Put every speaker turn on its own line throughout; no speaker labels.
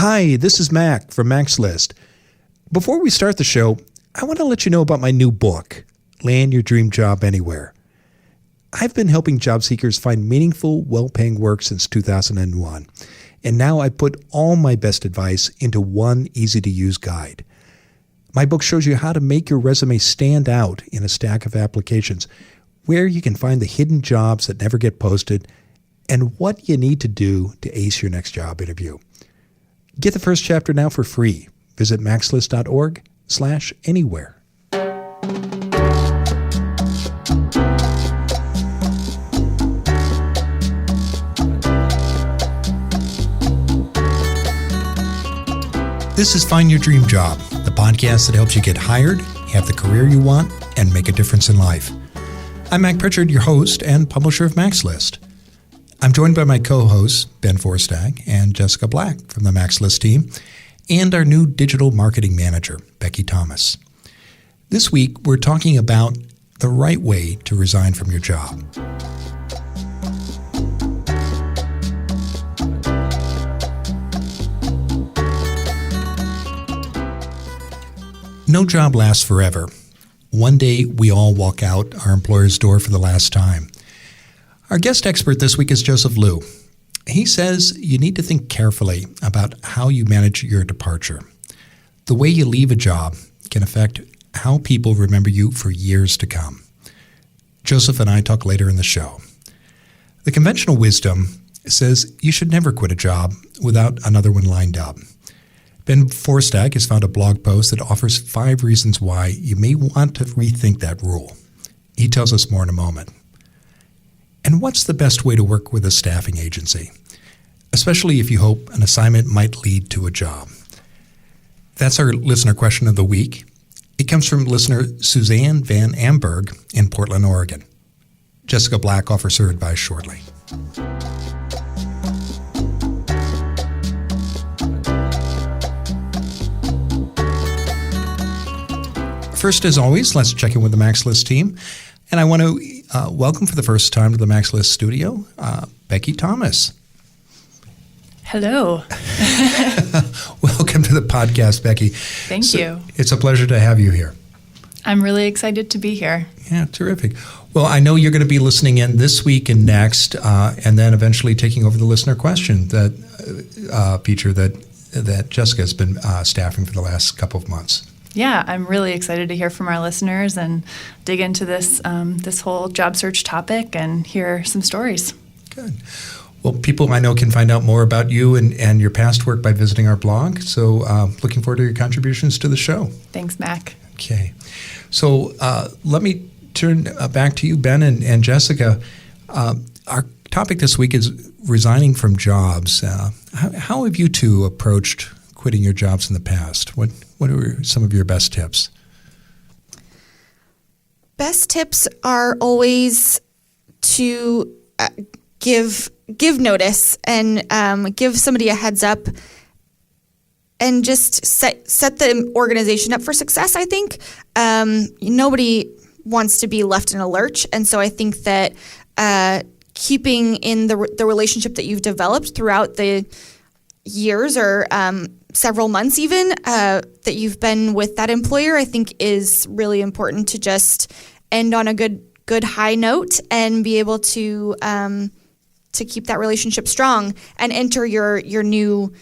Hi, this is Mac from Mac's List. Before we start the show, I want to let you know about my new book, Land Your Dream Job Anywhere. I've been helping job seekers find meaningful, well-paying work since 2001, and now I put all my best advice into one easy-to-use guide. My book shows you how to make your resume stand out in a stack of applications, where you can find the hidden jobs that never get posted, and what you need to do to ace your next job interview. Get the first chapter now for free. Visit maxlist.org/anywhere. This is Find Your Dream Job, the podcast that helps you get hired, have the career you want, and make a difference in life. I'm Mac Pritchard, your host and publisher of Mac's List. I'm joined by my co-hosts, Ben Forstag and Jessica Black from the Mac's List team, and our new digital marketing manager, Becky Thomas. This week, we're talking about the right way to resign from your job. No job lasts forever. One day, we all walk out our employer's door for the last time. Our guest expert this week is Joseph Liu. He says you need to think carefully about how you manage your departure. The way you leave a job can affect how people remember you for years to come. Joseph and I talk later in the show. The conventional wisdom says you should never quit a job without another one lined up. Ben Forstag has found a blog post that offers 5 reasons why you may want to rethink that rule. He tells us more in a moment. And what's the best way to work with a staffing agency, especially if you hope an assignment might lead to a job? That's our listener question of the week. It comes from listener Suzanne Van Amberg in Portland, Oregon. Jessica Black offers her advice shortly. First, as always, let's check in with the Mac's List team. And I want to welcome for the first time to the Mac's List studio, Becky Thomas.
Hello.
Welcome to the podcast, Becky.
Thank you.
It's a pleasure to have you here.
I'm really excited to be here.
Yeah, terrific. Well, I know you're going to be listening in this week and next, and then eventually taking over the listener question that feature that Jessica has been staffing for the last couple of months.
Yeah, I'm really excited to hear from our listeners and dig into this whole job search topic and hear some stories.
Good. Well, people I know can find out more about you and your past work by visiting our blog. So looking forward to your contributions to the show.
Thanks, Mac.
Okay. So let me turn back to you, Ben and Jessica. Our topic this week is resigning from jobs. How have you two approached quitting your jobs in the past? What are some of your best tips?
Best tips are always to give notice and give somebody a heads up and just set the organization up for success, I think. Nobody wants to be left in a lurch. And so I think that keeping in the relationship that you've developed throughout the years or several months even that you've been with that employer, I think is really important to just end on a good high note and be able to keep that relationship strong and enter your new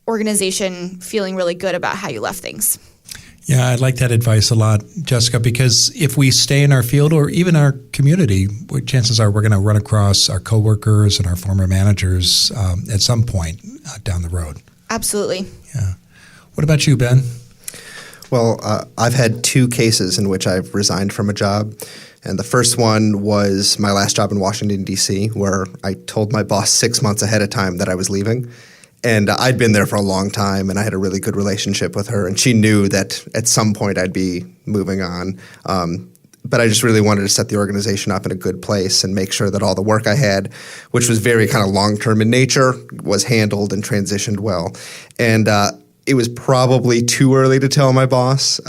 organization feeling really good about how you left things.
Yeah, I like that advice a lot, Jessica, because if we stay in our field or even our community, chances are we're going to run across our coworkers and our former managers at some point down the road.
Absolutely.
Yeah. What about you, Ben?
Well, I've had 2 cases in which I've resigned from a job. And the first one was my last job in Washington, D.C., where I told my boss 6 months ahead of time that I was leaving. And I'd been there for a long time, and I had a really good relationship with her. And she knew that at some point I'd be moving on. But I just really wanted to set the organization up in a good place and make sure that all the work I had, which was very kind of long-term in nature, was handled and transitioned well. And it was probably too early to tell my boss.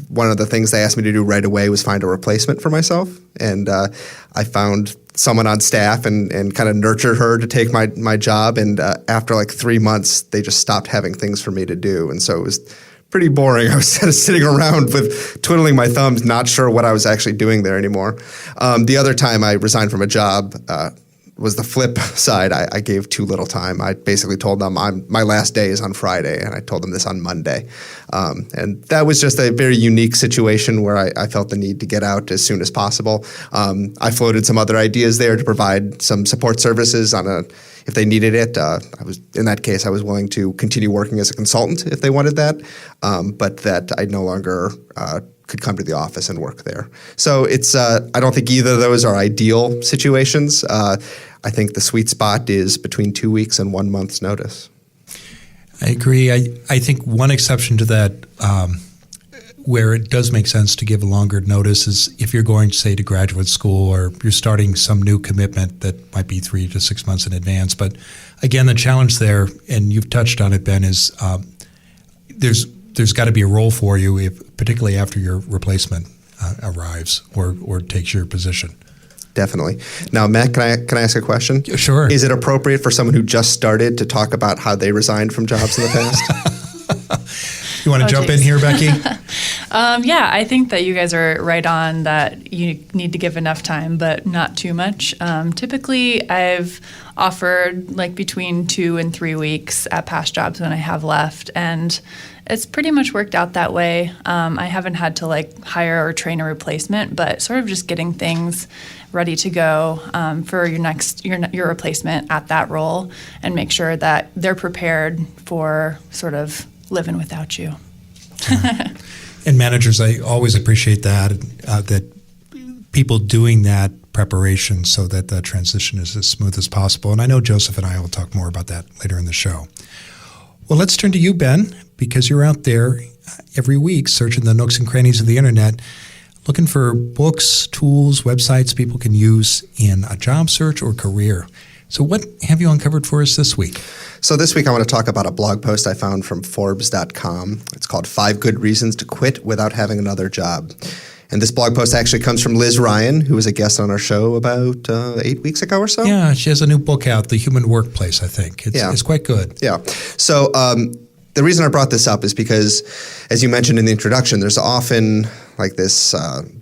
One of the things they asked me to do right away was find a replacement for myself. And I found someone on staff and kind of nurtured her to take my job. And after like 3 months, they just stopped having things for me to do. And so it was pretty boring. I was kind of sitting around with twiddling my thumbs, not sure what I was actually doing there anymore. The other time I resigned from a job was the flip side. I gave too little time. I basically told them my last day is on Friday, and I told them this on Monday. And that was just a very unique situation where I felt the need to get out as soon as possible. I floated some other ideas there to provide some support services if they needed it. In that case, I was willing to continue working as a consultant if they wanted that, but that I no longer could come to the office and work there. So it's I don't think either of those are ideal situations. I think the sweet spot is between 2 weeks and 1 month's notice.
I agree. I think one exception to that where it does make sense to give a longer notice is if you're going, say, to graduate school or you're starting some new commitment that might be 3 to 6 months in advance. But again, the challenge there, and you've touched on it, Ben, is there's got to be a role for you, particularly after your replacement arrives or takes your position.
Definitely. Now, Matt, can I ask a question?
Sure.
Is it appropriate for someone who just started to talk about how they resigned from jobs in the past?
You want to jump in here, Becky?
Yeah, I think that you guys are right on that you need to give enough time, but not too much. Typically, I've offered like between 2 and 3 weeks at past jobs when I have left, and it's pretty much worked out that way. I haven't had to like hire or train a replacement, but sort of just getting things ready to go for your replacement at that role, and make sure that they're prepared for sort of living without you.
And managers, I always appreciate that people doing that preparation so that the transition is as smooth as possible. And I know Joseph and I will talk more about that later in the show. Well, let's turn to you, Ben, because you're out there every week searching the nooks and crannies of the internet, looking for books, tools, websites people can use in a job search or career. So what have you uncovered for us this week?
So this week I want to talk about a blog post I found from Forbes.com. It's called 5 Good Reasons to Quit Without Having Another Job. And this blog post actually comes from Liz Ryan, who was a guest on our show about 8 weeks ago or so.
Yeah, she has a new book out, The Human Workplace, I think. It's quite good.
Yeah. So the reason I brought this up is because, as you mentioned in the introduction, there's often like this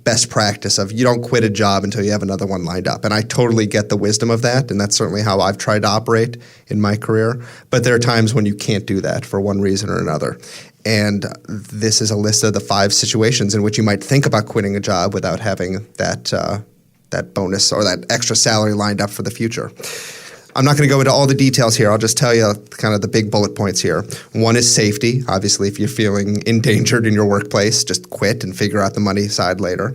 best practice of you don't quit a job until you have another one lined up. And I totally get the wisdom of that, and that's certainly how I've tried to operate in my career. But there are times when you can't do that for one reason or another. And this is a list of the 5 situations in which you might think about quitting a job without having that bonus or that extra salary lined up for the future. I'm not going to go into all the details here. I'll just tell you kind of the big bullet points here. One is safety. Obviously, if you're feeling endangered in your workplace, just quit and figure out the money side later.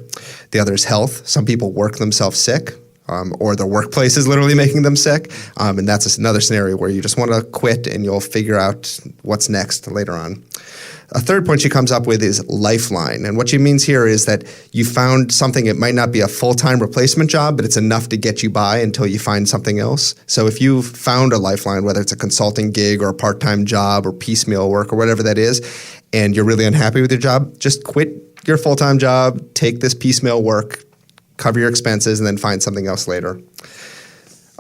The other is health. Some people work themselves sick, or their workplace is literally making them sick. And that's another scenario where you just want to quit and you'll figure out what's next later on. A third point she comes up with is lifeline. And what she means here is that you found something, it might not be a full-time replacement job, but it's enough to get you by until you find something else. So if you've found a lifeline, whether it's a consulting gig or a part-time job or piecemeal work or whatever that is, and you're really unhappy with your job, just quit your full-time job, take this piecemeal work, cover your expenses, and then find something else later.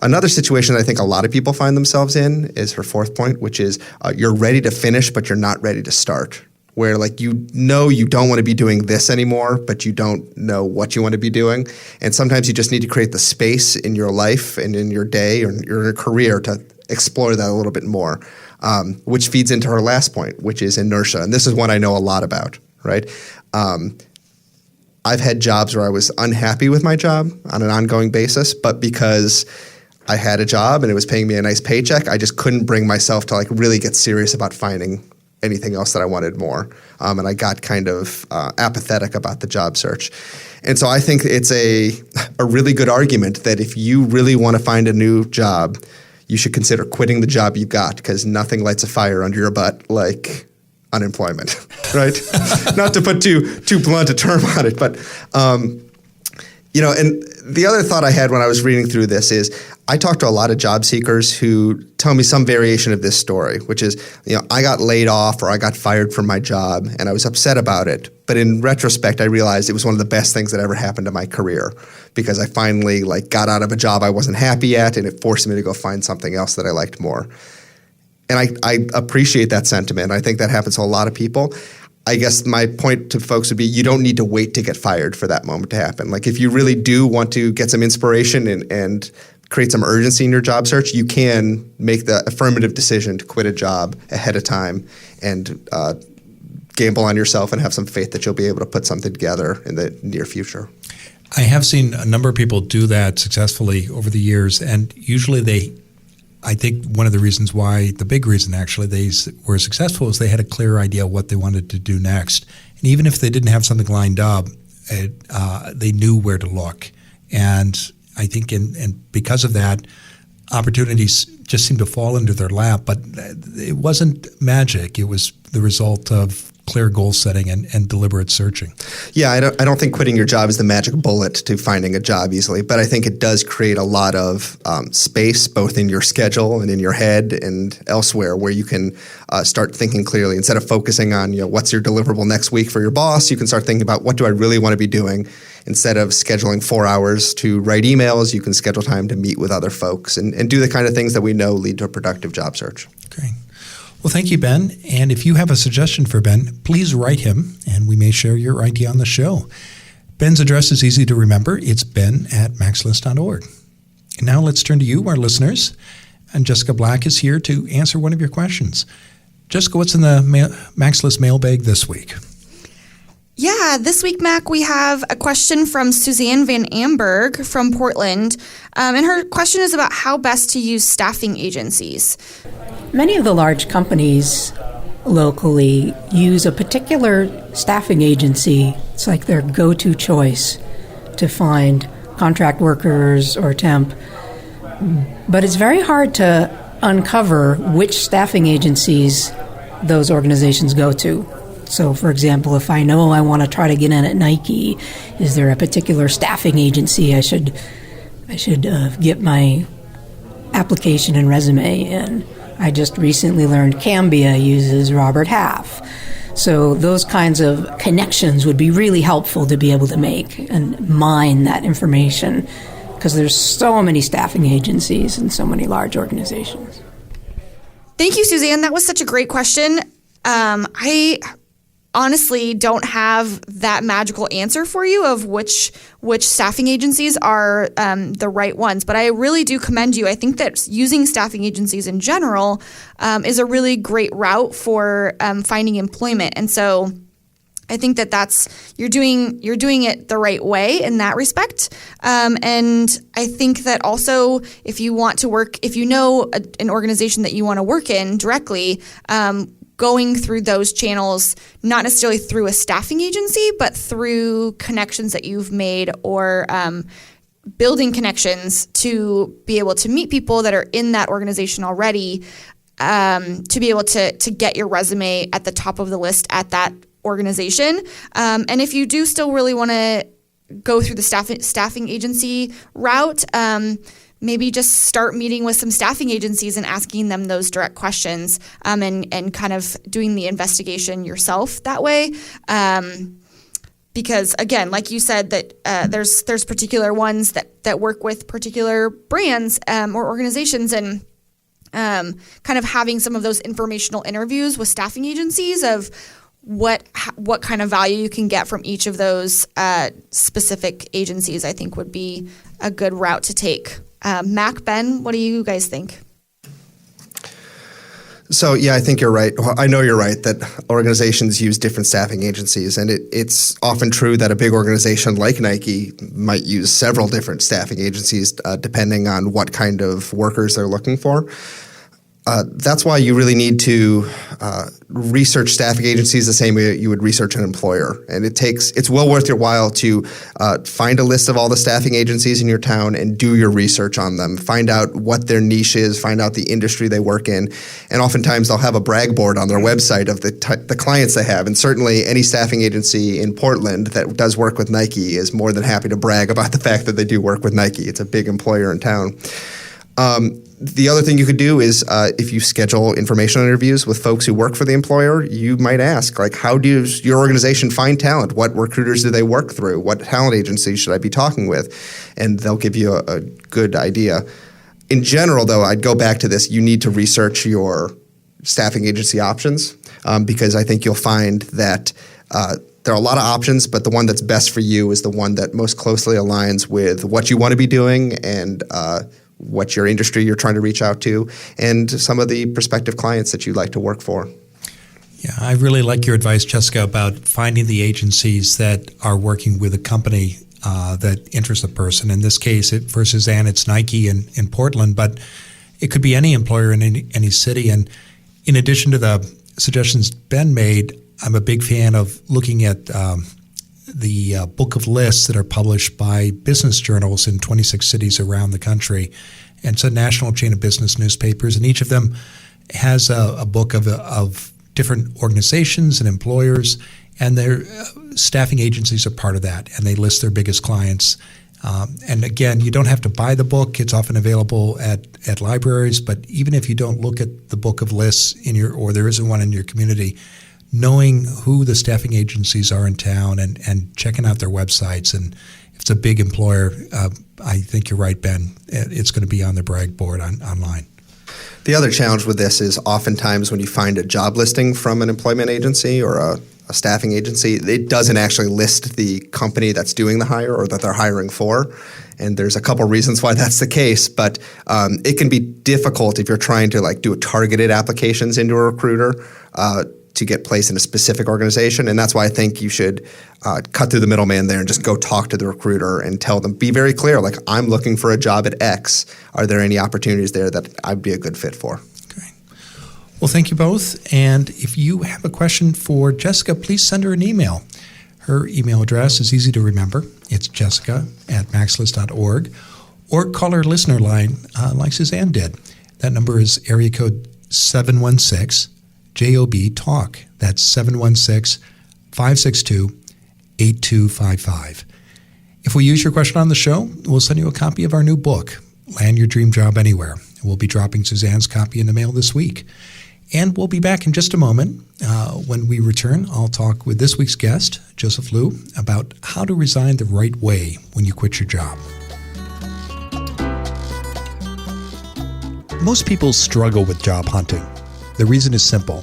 Another situation I think a lot of people find themselves in is her fourth point, which is you're ready to finish, but you're not ready to start. Where like you don't want to be doing this anymore, but you don't know what you want to be doing. And sometimes you just need to create the space in your life and in your day or in your career to explore that a little bit more, which feeds into her last point, which is inertia. And this is one I know a lot about, right? I've had jobs where I was unhappy with my job on an ongoing basis, but because I had a job and it was paying me a nice paycheck, I just couldn't bring myself to like really get serious about finding anything else that I wanted more. And I got kind of apathetic about the job search. And so I think it's a really good argument that if you really want to find a new job, you should consider quitting the job you've got, because nothing lights a fire under your butt like unemployment, right? Not to put too blunt a term on it, but and the other thought I had when I was reading through this is I talk to a lot of job seekers who tell me some variation of this story, which is, I got laid off or I got fired from my job and I was upset about it. But in retrospect, I realized it was one of the best things that ever happened to my career because I finally got out of a job I wasn't happy at and it forced me to go find something else that I liked more. And I appreciate that sentiment. I think that happens to a lot of people. I guess my point to folks would be you don't need to wait to get fired for that moment to happen. If you really do want to get some inspiration and create some urgency in your job search, you can make the affirmative decision to quit a job ahead of time and gamble on yourself and have some faith that you'll be able to put something together in the near future.
I have seen a number of people do that successfully over the years, and usually I think one of the reasons why, the big reason actually, they were successful is they had a clear idea what they wanted to do next. And even if they didn't have something lined up, they knew where to look. And I think and because of that, opportunities just seemed to fall into their lap. But it wasn't magic. It was the result of clear goal setting and deliberate searching.
Yeah, I don't think quitting your job is the magic bullet to finding a job easily, but I think it does create a lot of space both in your schedule and in your head and elsewhere where you can start thinking clearly. Instead of focusing on what's your deliverable next week for your boss, you can start thinking about what do I really want to be doing. Instead of scheduling 4 hours to write emails, you can schedule time to meet with other folks and do the kind of things that we know lead to a productive job search.
Great. Well, thank you, Ben. And if you have a suggestion for Ben, please write him, and we may share your idea on the show. Ben's address is easy to remember. It's ben@maxlist.org. And now let's turn to you, our listeners. And Jessica Black is here to answer one of your questions. Jessica, what's in the MaxList mailbag this week?
Yeah, this week, Mac, we have a question from Suzanne Van Amberg from Portland. And her question is about how best to use staffing agencies.
Many of the large companies locally use a particular staffing agency. It's like their go-to choice to find contract workers or temp. But it's very hard to uncover which staffing agencies those organizations go to. So, for example, if I know I want to try to get in at Nike, is there a particular staffing agency I should get my application and resume in? I just recently learned Cambia uses Robert Half. So those kinds of connections would be really helpful to be able to make and mine that information because there's so many staffing agencies and so many large organizations.
Thank you, Suzanne. That was such a great question. I honestly don't have that magical answer for you of which staffing agencies are the right ones, but I really do commend you. I think that using staffing agencies in general is a really great route for finding employment, and so I think that you're doing it the right way in that respect. And I think that also if you want to work, if you know an organization that you want to work in directly, going through those channels, not necessarily through a staffing agency, but through connections that you've made or building connections to be able to meet people that are in that organization already, to be able to get your resume at the top of the list at that organization. And if you do still really want to go through the staffing agency route, maybe just start meeting with some staffing agencies and asking them those direct questions, and kind of doing the investigation yourself that way. Because again, like you said, that there's particular ones that work with particular brands or organizations, and kind of having some of those informational interviews with staffing agencies of what kind of value you can get from each of those specific agencies, I think would be a good route to take. Mac, Ben, what do you guys think?
So, yeah, I think you're right. Well, I know you're right that organizations use different staffing agencies, and it's often true that a big organization like Nike might use several different staffing agencies depending on what kind of workers they're looking for. That's why you really need to research staffing agencies the same way you would research an employer. And it's well worth your while to find a list of all the staffing agencies in your town and do your research on them. Find out what their niche is, find out the industry they work in. And oftentimes they'll have a brag board on their website of the clients they have. And certainly any staffing agency in Portland that does work with Nike is more than happy to brag about the fact that they do work with Nike. It's a big employer in town. The other thing you could do is if you schedule informational interviews with folks who work for the employer, you might ask, like, how does your organization find talent? What recruiters do they work through? What talent agencies should I be talking with? And they'll give you a good idea. In general, though, I'd go back to this. You need to research your staffing agency options because I think you'll find that there are a lot of options, but the one that's best for you is the one that most closely aligns with what you want to be doing and what your industry you're trying to reach out to, and some of the prospective clients that you'd like to work for.
Yeah, I really like your advice, Jessica, about finding the agencies that are working with a company that interests a person. In this case, for Suzanne, it's Nike in Portland, but it could be any employer in any city. And in addition to the suggestions Ben made, I'm a big fan of looking at the book of lists that are published by business journals in 26 cities around the country. And it's a national chain of business newspapers, and each of them has a book of different organizations and employers, and their staffing agencies are part of that, and they list their biggest clients. And again, you don't have to buy the book. It's often available at libraries, but even if you don't look at the book of lists or there isn't one in your community, knowing who the staffing agencies are in town and checking out their websites. And if it's a big employer, I think you're right, Ben, it's going to be on their brag board online.
The other challenge with this is oftentimes when you find a job listing from an employment agency or a staffing agency, it doesn't actually list the company that's doing the hire or that they're hiring for. And there's a couple reasons why that's the case, but it can be difficult if you're trying to do targeted applications into a recruiter to get placed in a specific organization. And that's why I think you should cut through the middleman there and just go talk to the recruiter and tell them, be very clear, I'm looking for a job at X. Are there any opportunities there that I'd be a good fit for?
Okay. Well, thank you both. And if you have a question for Jessica, please send her an email. Her email address is easy to remember. It's jessica@maxlist.org, or call her listener line like Suzanne did. That number is area code 716-JOB Talk. That's 716-562-8255. If we use your question on the show, we'll send you a copy of our new book, Land Your Dream Job Anywhere. We'll be dropping Suzanne's copy in the mail this week. And we'll be back in just a moment. When we return, I'll talk with this week's guest, Joseph Liu, about how to resign the right way when you quit your job. Most people struggle with job hunting. The reason is simple.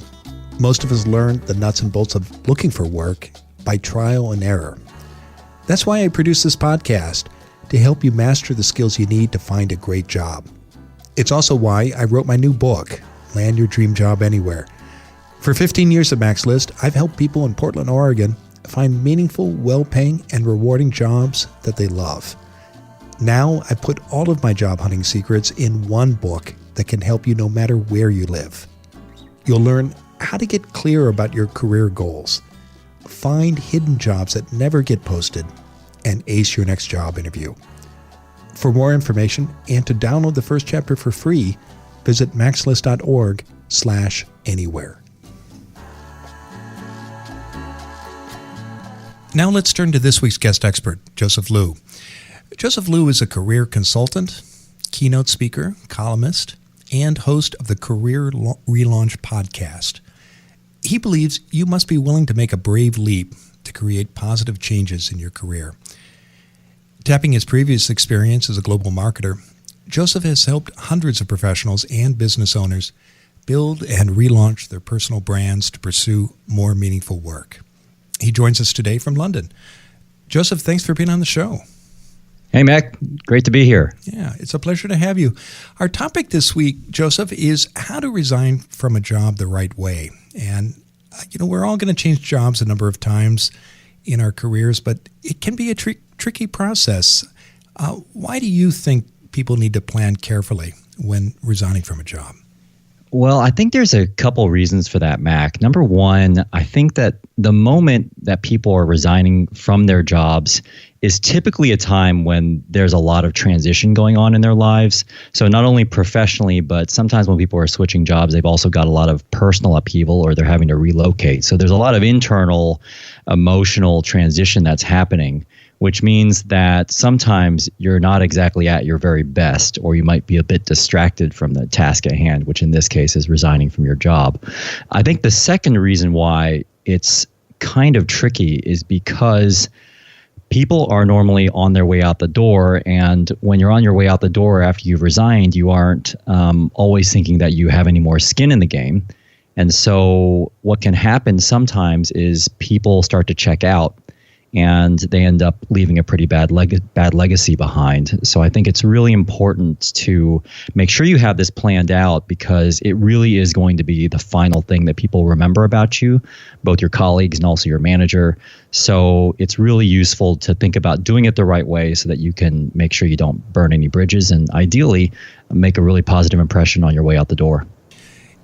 Most of us learn the nuts and bolts of looking for work by trial and error. That's why I produce this podcast, to help you master the skills you need to find a great job. It's also why I wrote my new book, Land Your Dream Job Anywhere. For 15 years at MaxList, I've helped people in Portland, Oregon find meaningful, well-paying, and rewarding jobs that they love. Now, I put all of my job hunting secrets in one book that can help you no matter where you live. You'll learn how to get clear about your career goals, find hidden jobs that never get posted, and ace your next job interview. For more information and to download the first chapter for free, visit maxlist.org/anywhere. Now let's turn to this week's guest expert, Joseph Liu. Joseph Liu is a career consultant, keynote speaker, columnist, and host of the Career Relaunch podcast. He believes you must be willing to make a brave leap to create positive changes in your career. Tapping his previous experience as a global marketer, Joseph has helped hundreds of professionals and business owners build and relaunch their personal brands to pursue more meaningful work. He joins us today from London. Joseph, thanks for being on the show.
Hey, Mac. Great to be here.
Yeah, it's a pleasure to have you. Our topic this week, Joseph, is how to resign from a job the right way. And, we're all going to change jobs a number of times in our careers, but it can be a tricky process. Why do you think people need to plan carefully when resigning from a job?
Well, I think there's a couple reasons for that, Mac. Number one, I think that the moment that people are resigning from their jobs is typically a time when there's a lot of transition going on in their lives. So not only professionally, but sometimes when people are switching jobs, they've also got a lot of personal upheaval or they're having to relocate. So there's a lot of internal emotional transition that's happening which means that sometimes you're not exactly at your very best, or you might be a bit distracted from the task at hand, which in this case is resigning from your job. I think the second reason why it's kind of tricky is because people are normally on their way out the door. And when you're on your way out the door after you've resigned, you aren't always thinking that you have any more skin in the game. And so what can happen sometimes is people start to check out and they end up leaving a pretty bad legacy behind. So I think it's really important to make sure you have this planned out, because it really is going to be the final thing that people remember about you, both your colleagues and also your manager. So it's really useful to think about doing it the right way so that you can make sure you don't burn any bridges and ideally make a really positive impression on your way out the door.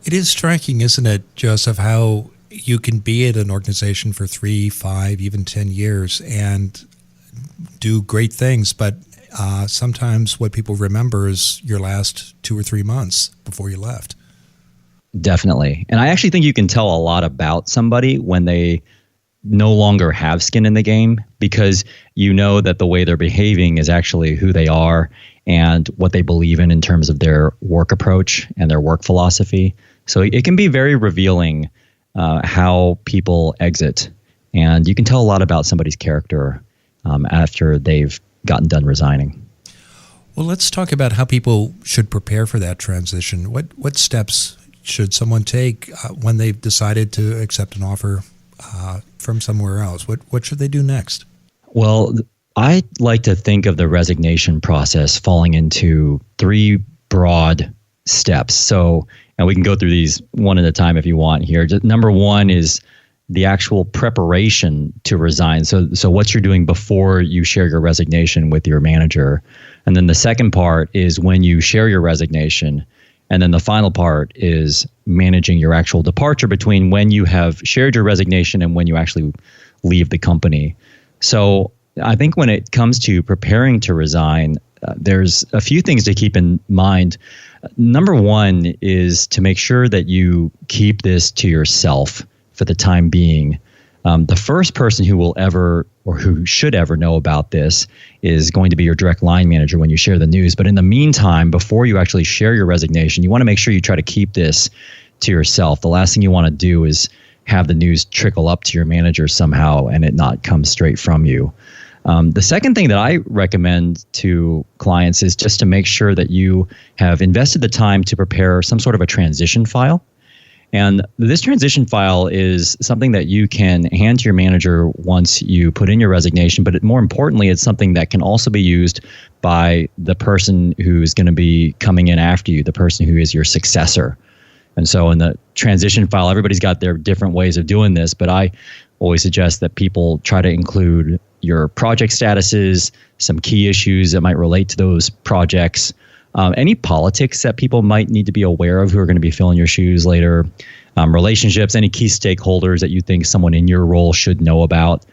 It is striking, isn't it, Joseph, how you can be at an organization for 3, 5, even 10 years and do great things, but sometimes what people remember is your last 2 or 3 months before you left.
Definitely. And I actually think you can tell a lot about somebody when they no longer have skin in the game, because you know that the way they're behaving is actually who they are and what they believe in terms of their work approach and their work philosophy. So it can be very revealing how people exit, and you can tell a lot about somebody's character after they've gotten done resigning.
Well, let's talk about how people should prepare for that transition. What steps should someone take when they've decided to accept an offer from somewhere else? What should they do next?
Well, I like to think of the resignation process falling into 3 broad steps. So, and we can go through these one at a time if you want here. Number 1 is the actual preparation to resign. So what you're doing before you share your resignation with your manager. And then the second part is when you share your resignation. And then the final part is managing your actual departure between when you have shared your resignation and when you actually leave the company. So I think when it comes to preparing to resign, there's a few things to keep in mind. Number 1 is to make sure that you keep this to yourself for the time being. The first person who will ever, or who should ever know about this, is going to be your direct line manager when you share the news. But in the meantime, before you actually share your resignation, you want to make sure you try to keep this to yourself. The last thing you want to do is have the news trickle up to your manager somehow and it not come straight from you. The second thing that I recommend to clients is just to make sure that you have invested the time to prepare some sort of a transition file. And this transition file is something that you can hand to your manager once you put in your resignation, but more importantly, it's something that can also be used by the person who's going to be coming in after you, the person who is your successor. And so in the transition file, everybody's got their different ways of doing this, but I always suggest that people try to include your project statuses, some key issues that might relate to those projects, any politics that people might need to be aware of who are going to be filling your shoes later, relationships, any key stakeholders that you think someone in your role should know about.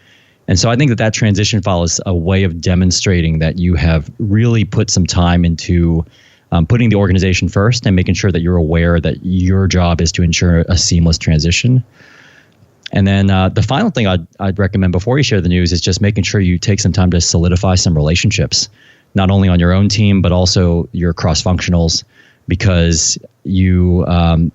And so I think that transition file is a way of demonstrating that you have really put some time into putting the organization first and making sure that you're aware that your job is to ensure a seamless transition. And then the final thing I'd recommend before you share the news is just making sure you take some time to solidify some relationships, not only on your own team, but also your cross-functionals, because you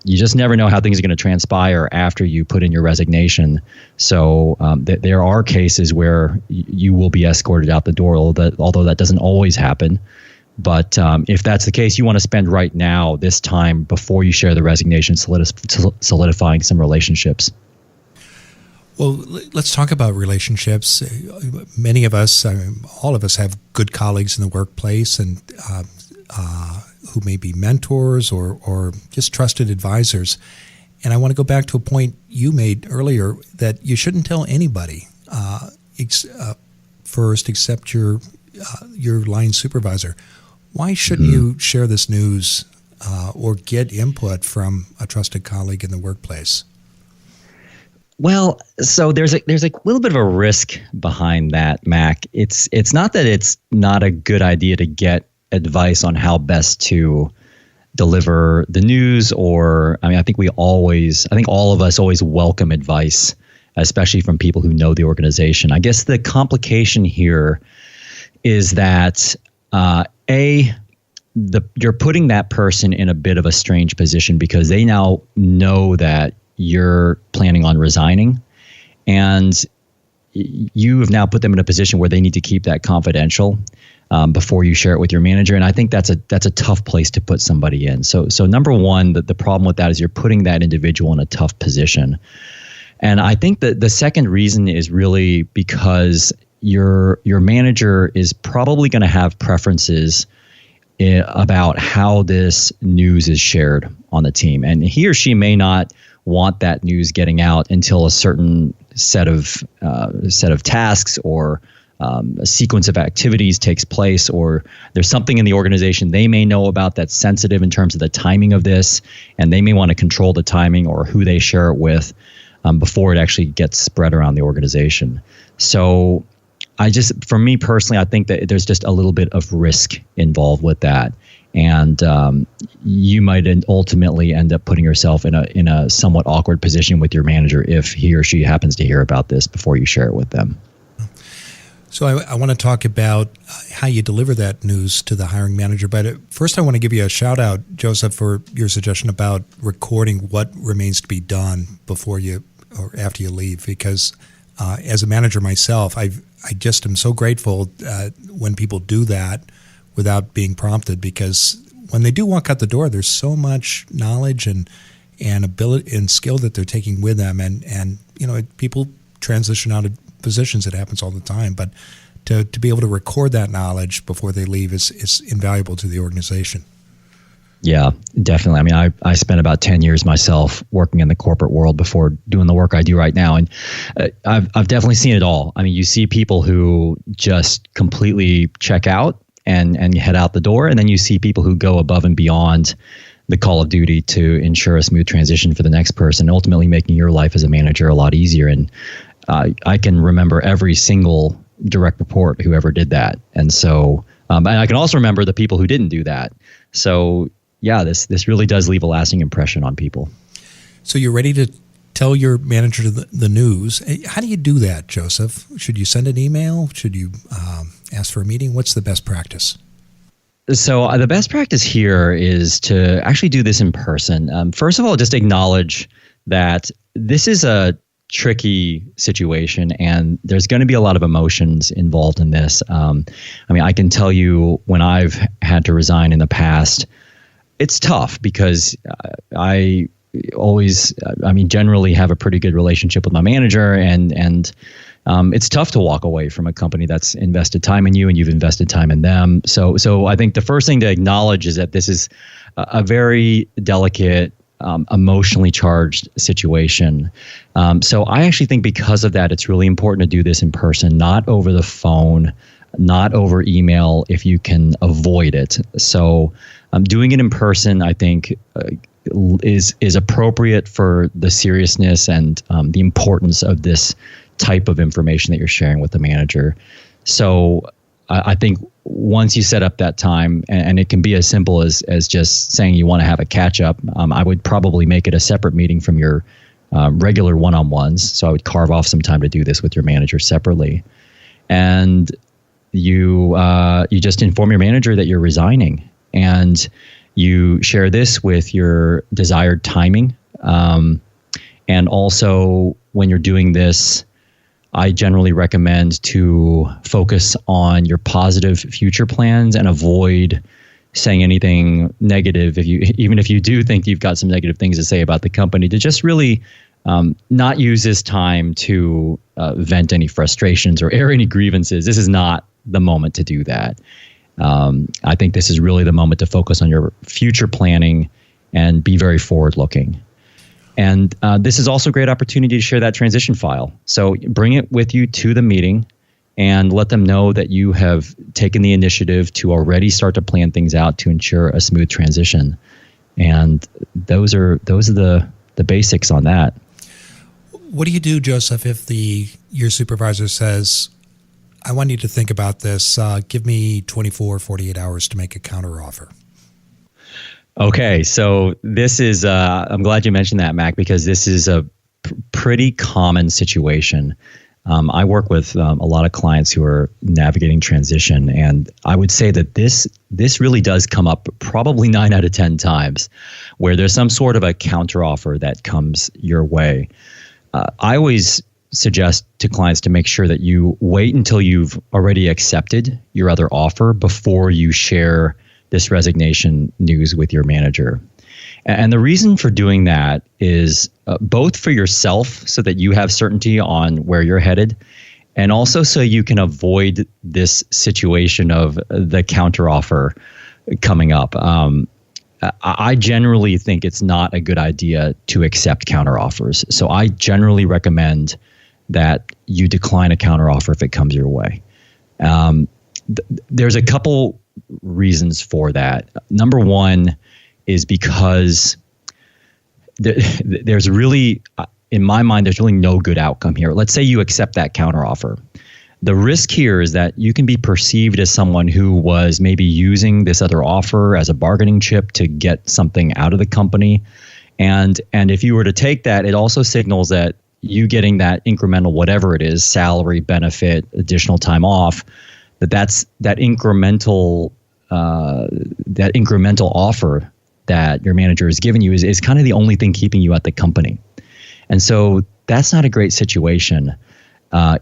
just never know how things are going to transpire after you put in your resignation. So there are cases where you will be escorted out the door, although that doesn't always happen. But if that's the case, you want to spend right now, this time before you share the resignation, solidifying some relationships.
Well, let's talk about relationships. Many of us, all of us, have good colleagues in the workplace, and who may be mentors or just trusted advisors. And I want to go back to a point you made earlier that you shouldn't tell anybody first, except your line supervisor. Why shouldn't you share this news or get input from a trusted colleague in the workplace?
Well, so there's a little bit of a risk behind that, Mac. It's not that it's not a good idea to get advice on how best to deliver the news, or I think all of us always welcome advice especially from people who know the organization. I guess the complication here is that you're putting that person in a bit of a strange position because they now know that you're planning on resigning, and you have now put them in a position where they need to keep that confidential before you share it with your manager. And I think that's a tough place to put somebody in. So number one, the problem with that is you're putting that individual in a tough position. And I think that the second reason is really because your manager is probably going to have preferences about how this news is shared on the team. And he or she may not want that news getting out until a certain set of tasks or a sequence of activities takes place, or there's something in the organization they may know about that's sensitive in terms of the timing of this, and they may want to control the timing or who they share it with before it actually gets spread around the organization. So for me personally, I think that there's just a little bit of risk involved with that. And you might ultimately end up putting yourself in a somewhat awkward position with your manager if he or she happens to hear about this before you share it with them.
So I want to talk about how you deliver that news to the hiring manager. But first, I want to give you a shout out, Joseph, for your suggestion about recording what remains to be done before you or after you leave. Because as a manager myself, I just am so grateful when people do that without being prompted, because when they do walk out the door, there's so much knowledge and ability and skill that they're taking with them, and people transition out of positions. It happens all the time, but to be able to record that knowledge before they leave is invaluable to the organization.
Yeah, definitely. I mean, I spent about 10 years myself working in the corporate world before doing the work I do right now. And I've definitely seen it all. I mean, you see people who just completely check out and head out the door. And then you see people who go above and beyond the call of duty to ensure a smooth transition for the next person, ultimately making your life as a manager a lot easier. And I can remember every single direct report who ever did that. And so, and I can also remember the people who didn't do that. So yeah, this really does leave a lasting impression on people.
So you're ready to tell your manager the news. How do you do that, Joseph? Should you send an email? Should you ask for a meeting? What's the best practice?
So the best practice here is to actually do this in person. First of all, just acknowledge that this is a tricky situation and there's going to be a lot of emotions involved in this. I mean, I can tell you when I've had to resign in the past, it's tough because I generally have a pretty good relationship with my manager, and it's tough to walk away from a company that's invested time in you and you've invested time in them. So I think the first thing to acknowledge is that this is a very delicate, emotionally charged situation. So I actually think because of that, it's really important to do this in person, not over the phone, not over email if you can avoid it. So doing it in person, I think, is appropriate for the seriousness and the importance of this type of information that you're sharing with the manager. So I think once you set up that time, and it can be as simple as just saying you want to have a catch up, I would probably make it a separate meeting from your regular one-on-ones. So I would carve off some time to do this with your manager separately. And you just inform your manager that you're resigning, and you share this with your desired timing. And also, when you're doing this, I generally recommend to focus on your positive future plans and avoid saying anything negative. Even if you do think you've got some negative things to say about the company, to just really not use this time to vent any frustrations or air any grievances. This is not the moment to do that. I think this is really the moment to focus on your future planning and be very forward-looking. And this is also a great opportunity to share that transition file. So bring it with you to the meeting and let them know that you have taken the initiative to already start to plan things out to ensure a smooth transition. And those are the basics on that.
What do you do, Joseph, if your supervisor says, I want you to think about this, give me 24, 48 hours to make a counteroffer? Okay,
so this is, I'm glad you mentioned that, Mac, because this is a pretty common situation. I work with a lot of clients who are navigating transition, and I would say that this really does come up probably 9 out of 10 times, where there's some sort of a counteroffer that comes your way. I always suggest to clients to make sure that you wait until you've already accepted your other offer before you share this resignation news with your manager. And the reason for doing that is both for yourself, so that you have certainty on where you're headed, and also so you can avoid this situation of the counteroffer coming up. I generally think it's not a good idea to accept counteroffers. So I generally recommend that you decline a counteroffer if it comes your way. There's a couple reasons for that. Number one is because there's really, in my mind, there's really no good outcome here. Let's say you accept that counteroffer. The risk here is that you can be perceived as someone who was maybe using this other offer as a bargaining chip to get something out of the company. And if you were to take that, it also signals that you getting that incremental, whatever it is, salary, benefit, additional time off, that incremental offer that your manager has given you is kind of the only thing keeping you at the company. And so that's not a great situation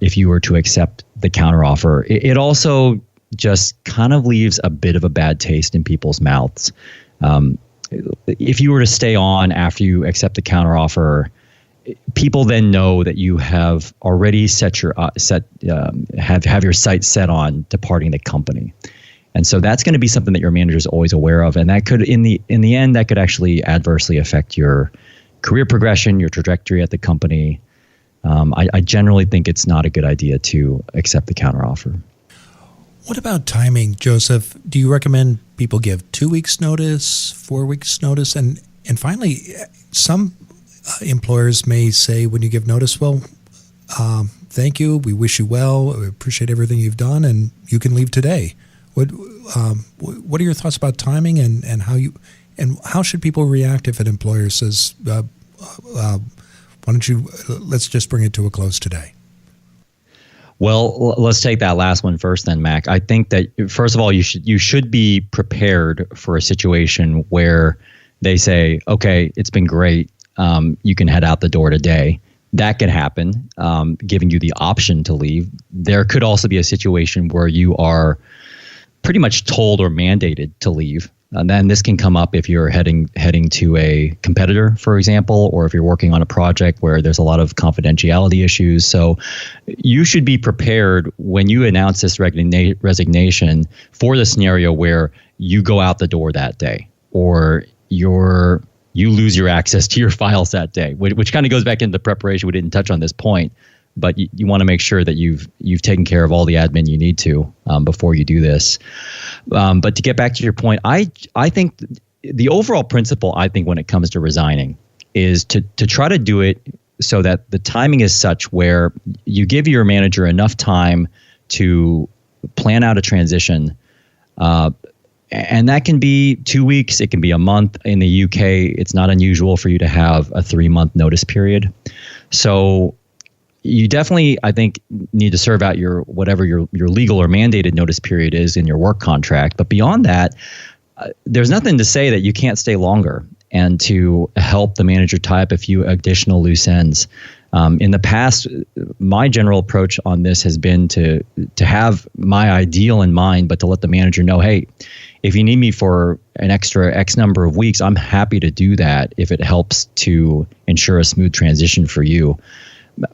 if you were to accept the counteroffer. It also just kind of leaves a bit of a bad taste in people's mouths. If you were to stay on after you accept the counteroffer, people then know that you have already have your sights set on departing the company. And so that's going to be something that your manager is always aware of, and that could, in the end, that could actually adversely affect your career progression, your trajectory at the company. I generally think it's not a good idea to accept the counteroffer.
What about timing, Joseph? Do you recommend people give 2 weeks notice, 4 weeks notice? And finally, some employers may say when you give notice, well, thank you, we wish you well, we appreciate everything you've done, and you can leave today. What are your thoughts about timing and how should people react if an employer says, why don't you, let's just bring it to a close today?
Well, let's take that last one first then, Mac. I think that, first of all, you should be prepared for a situation where they say, okay, it's been great. You can head out the door today. That could happen, giving you the option to leave. There could also be a situation where you are pretty much told or mandated to leave. And then this can come up if you're heading to a competitor, for example, or if you're working on a project where there's a lot of confidentiality issues. So you should be prepared when you announce this resignation for the scenario where you go out the door that day, or you lose your access to your files that day, which kind of goes back into the preparation. We didn't touch on this point, but you want to make sure that you've taken care of all the admin you need to before you do this. But to get back to your point, I think the overall principle, I think, when it comes to resigning is to try to do it so that the timing is such where you give your manager enough time to plan out a transition. And that can be 2 weeks. It can be a month. In the UK, it's not unusual for you to have a 3-month notice period. So you definitely, I think, need to serve out your legal or mandated notice period is in your work contract. But beyond that, there's nothing to say that you can't stay longer and to help the manager tie up a few additional loose ends. In the past, my general approach on this has been to have my ideal in mind, but to let the manager know, hey, if you need me for an extra X number of weeks, I'm happy to do that if it helps to ensure a smooth transition for you.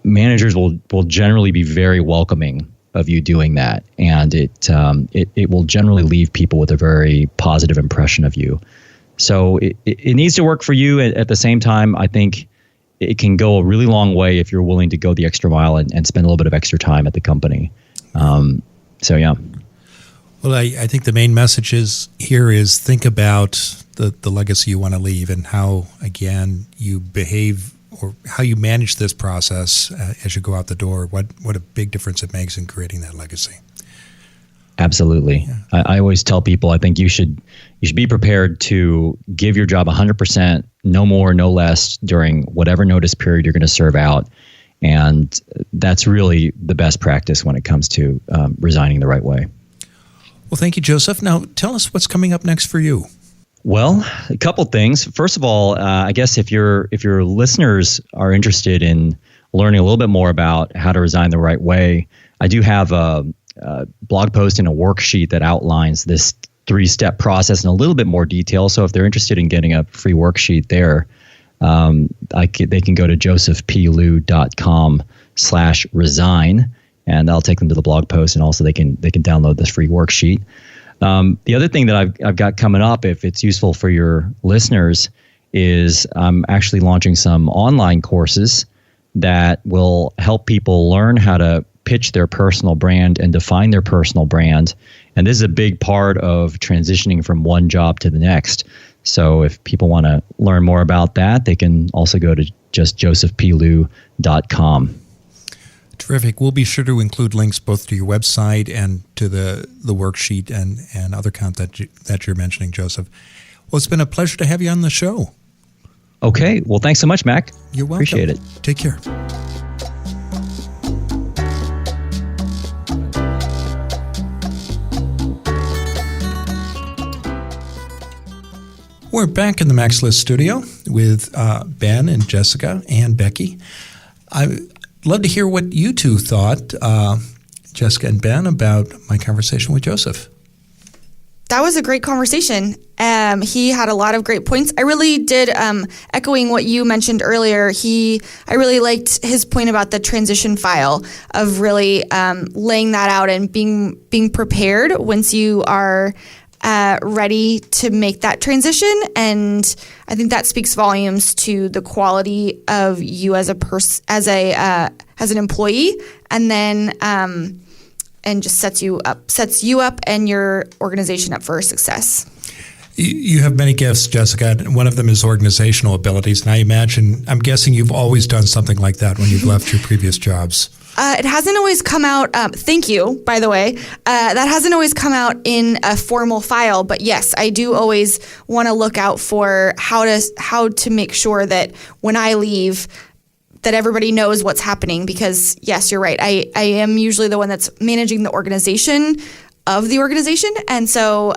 Managers will generally be very welcoming of you doing that, and it will generally leave people with a very positive impression of you. So it needs to work for you. At the same time, I think it can go a really long way if you're willing to go the extra mile and spend a little bit of extra time at the company. So yeah.
Well, I think the main message is think about the legacy you want to leave and how, again, you behave or how you manage this process as you go out the door. What a big difference it makes in creating that legacy.
Absolutely. I always tell people, I think you should be prepared to give your job 100%, no more, no less, during whatever notice period you're going to serve out. And that's really the best practice when it comes to resigning the right way.
Well, thank you, Joseph. Now, tell us what's coming up next for you.
Well, a couple things. First of all, I guess if your listeners are interested in learning a little bit more about how to resign the right way, I do have a blog post and a worksheet that outlines this 3-step process in a little bit more detail. So if they're interested in getting a free worksheet there, they can go to josephpliu.com/resign, and I'll take them to the blog post, and also they can download this free worksheet. The other thing that I've got coming up, if it's useful for your listeners, is I'm actually launching some online courses that will help people learn how to pitch their personal brand and define their personal brand. And this is a big part of transitioning from one job to the next. So if people want to learn more about that, they can also go to just josephpliu.com.
Terrific. We'll be sure to include links both to your website and to the worksheet and other content that you're mentioning, Joseph. Well, it's been a pleasure to have you on the show.
Okay. Well, thanks so much, Mac.
You're welcome.
Appreciate it.
Take care. We're back in the Max List studio with Ben and Jessica and Becky. I'd love to hear what you two thought, Jessica and Ben, about my conversation with Joseph.
That was a great conversation. He had a lot of great points. I really did, echoing what you mentioned earlier, I really liked his point about the transition file, of really laying that out and being prepared once you are ready to make that transition. And I think that speaks volumes to the quality of you as an employee, and then and just sets you up and your organization up for success.
You have many gifts, Jessica, and one of them is organizational abilities. And I'm guessing you've always done something like that when you've left your previous jobs.
It hasn't always come out, thank you, by the way, that hasn't always come out in a formal file, but yes, I do always want to look out for how to make sure that when I leave, that everybody knows what's happening, because yes, you're right, I am usually the one that's managing the organization of the organization, and so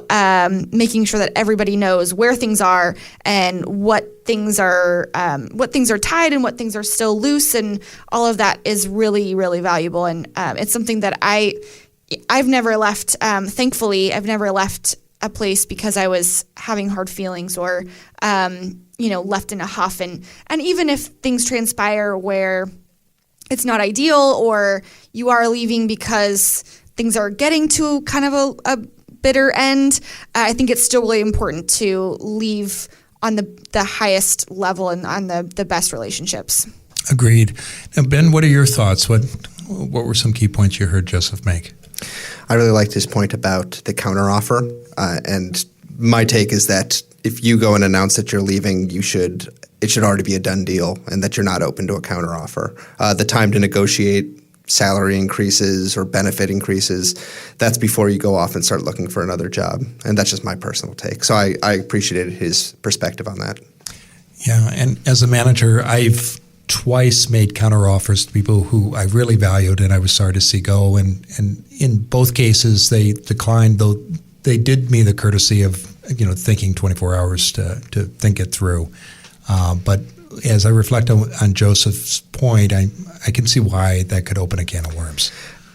making sure that everybody knows where things are and what things are tied and what things are still loose, and all of that is really, really valuable. And it's something that I've never left. Thankfully, I've never left a place because I was having hard feelings or left in a huff. And even if things transpire where it's not ideal, or you are leaving because things are getting to kind of a bitter end, I think it's still really important to leave on the highest level and on the best relationships.
Agreed. Now, Ben, what are your thoughts? What were some key points you heard Joseph make?
I really liked his point about the counteroffer. And my take is that if you go and announce that you're leaving, it should already be a done deal, and that you're not open to a counteroffer. The time to negotiate salary increases or benefit increases, that's before you go off and start looking for another job. And that's just my personal take. So I appreciated his perspective on that.
Yeah, and as a manager, I've twice made counteroffers to people who I really valued and I was sorry to see go. And in both cases, they declined, though they did me the courtesy of thinking 24 hours to think it through. But as I reflect on Joseph's point, I can see why that could open a can of worms.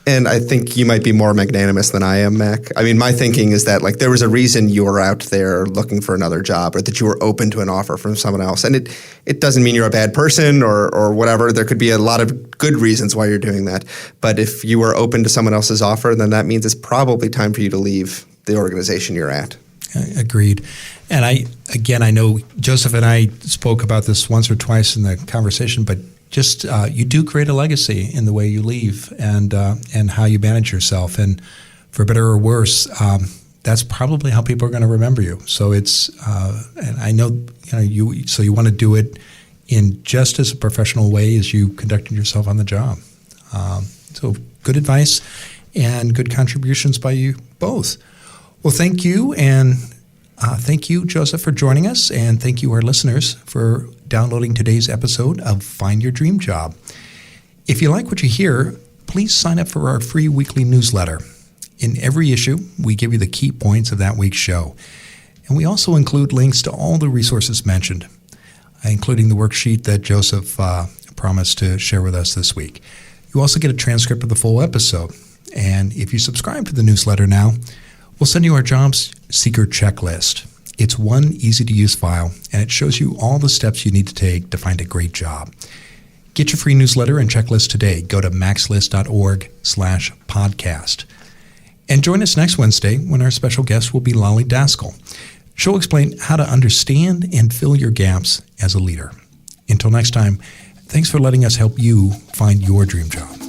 And I think you might be more magnanimous than I am, Mac. I mean, my thinking is that there was a reason you were out there looking for another job, or that you were open to an offer from someone else. And it doesn't mean you're a bad person or whatever. There could be a lot of good reasons why you're doing that. But if you were open to someone else's offer, then that means it's probably time for you to leave the organization you're at.
Agreed. And I know Joseph and I spoke about this once or twice in the conversation, but just you do create a legacy in the way you leave and how you manage yourself. And for better or worse, that's probably how people are going to remember you. So it's and I know you want to do it in just as a professional way as you conducted yourself on the job. So good advice. and good contributions by you both. Well, thank you, and thank you, Joseph, for joining us, and thank you, our listeners, for downloading today's episode of Find Your Dream Job. If you like what you hear, please sign up for our free weekly newsletter. In every issue, we give you the key points of that week's show. And we also include links to all the resources mentioned, including the worksheet that Joseph promised to share with us this week. You also get a transcript of the full episode. And if you subscribe to the newsletter now, we'll send you our Jobs Seeker Checklist. It's one easy-to-use file, and it shows you all the steps you need to take to find a great job. Get your free newsletter and checklist today. Go to maxlist.org/podcast. And join us next Wednesday when our special guest will be Lolly Daskell. She'll explain how to understand and fill your gaps as a leader. Until next time, thanks for letting us help you find your dream job.